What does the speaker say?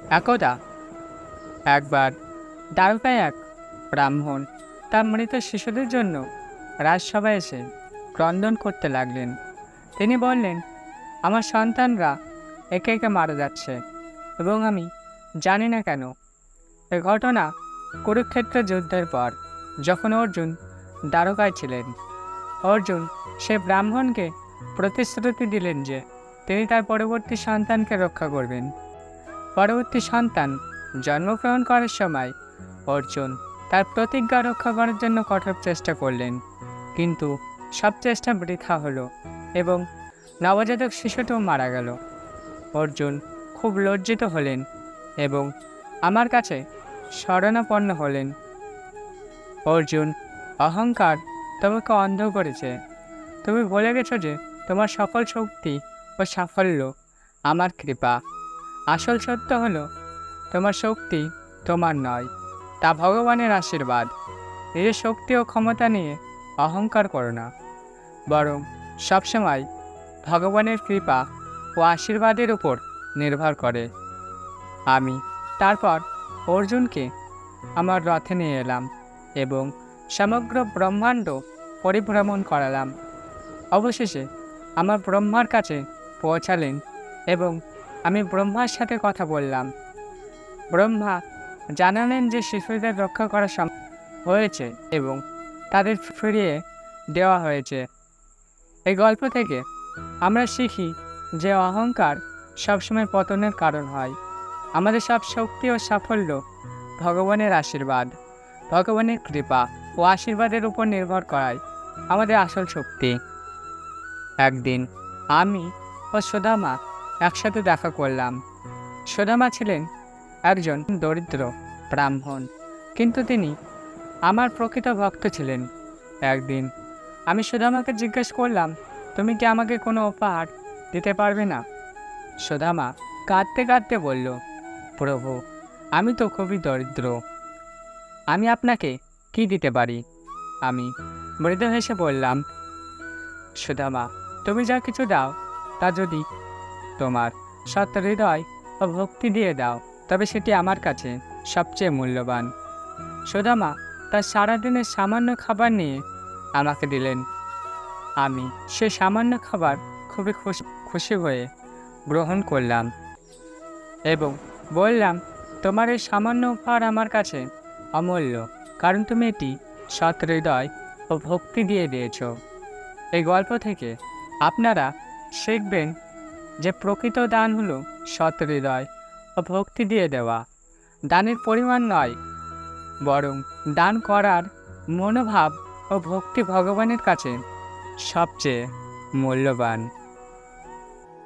একদা একবার দ্বারকায় এক ব্রাহ্মণ তার মৃত শিশুদের জন্য রাজসভায় এসে ক্রন্দন করতে লাগলেন। তিনি বললেন, আমার সন্তানরা একে একে মারা যাচ্ছে এবং আমি জানি না কেন। এ ঘটনা কুরুক্ষেত্র যুদ্ধের পর, যখন অর্জুন দ্বারকায় ছিলেন। অর্জুন সে ব্রাহ্মণকে প্রতিশ্রুতি দিলেন যে তিনি তার পরবর্তী সন্তানকে রক্ষা করবেন। পরবর্তী সন্তান জন্মগ্রহণ করার সময় অর্জুন তার প্রতিজ্ঞা রক্ষা করার জন্য কঠোর চেষ্টা করলেন, কিন্তু সব চেষ্টা বৃথা হলো এবং নবজাতক শিশুটিও মারা গেল। অর্জুন খুব লজ্জিত হলেন এবং আমার কাছে শরণাপন্ন হলেন। অর্জুন, অহংকার তোমাকে অন্ধ করেছে। তুমি বলে গেছো যে তোমার সকল শক্তি ও সাফল্য আমার কৃপা। আসল সত্য হলো, তোমার শক্তি তোমার নয়, তা ভগবানের আশীর্বাদ। নিজের শক্তি ও ক্ষমতা নিয়ে অহংকার করো না, বরং সবসময় ভগবানের কৃপা ও আশীর্বাদের উপর নির্ভর করে। আমি তারপর অর্জুনকে আমার রথে নিয়ে এলাম এবং সমগ্র ব্রহ্মাণ্ড পরিভ্রমণ করালাম। অবশেষে আমার ব্রহ্মার কাছে পৌঁছালেন এবং আমি ব্রহ্মার সাথে কথা বললাম। ব্রহ্মা জানালেন যে শিশুদের রক্ষা করা সম্ভব হয়েছে এবং তাদের ফিরিয়ে দেওয়া হয়েছে। এই গল্প থেকে আমরা শিখি যে অহংকার সবসময় পতনের কারণ হয়। আমাদের সব শক্তি ও সাফল্য ভগবানের আশীর্বাদ, ভগবানের কৃপা ও আশীর্বাদের উপর নির্ভর করায় আমাদের আসল শক্তি। একদিন আমি ও সুদামা একসাথে দেখা করলাম। সুদামা ছিলেন একজন দরিদ্র ব্রাহ্মণ, কিন্তু তিনি আমার প্রকৃত ভক্ত ছিলেন। একদিন আমি সুদামাকে জিজ্ঞেস করলাম, তুমি কি আমাকে কোনো উপহার দিতে পারবে না? সুদামা কাঁদতে কাঁদতে বলল, প্রভু, আমি তো খুবই দরিদ্র, আমি আপনাকে কি দিতে পারি? আমি মৃদু হেসে বললাম, সুদামা, তুমি যা কিছু দাও তা যদি তোমার সৎ হৃদয় ও ভক্তি দিয়ে দাও, তবে সেটি আমার কাছে সবচেয়ে মূল্যবান। সুদামা তার সারাদিনের সামান্য খাবার নিয়ে আমাকে দিলেন। আমি সে সামান্য খাবার খুবই খুশি হয়ে গ্রহণ করলাম এবং বললাম, তোমার এই সামান্য উপহার আমার কাছে অমূল্য, কারণ তুমি এটি সৎ হৃদয় ও ভক্তি দিয়ে দিয়েছ। এই গল্প থেকে আপনারা শিখবেন যে প্রকৃত দান হলো সৎ হৃদয় ও ভক্তি দিয়ে দেওয়া। দানের পরিমাণ নয়, বরং দান করার মনোভাব ও ভক্তি ভগবানের কাছে সবচেয়ে মূল্যবান।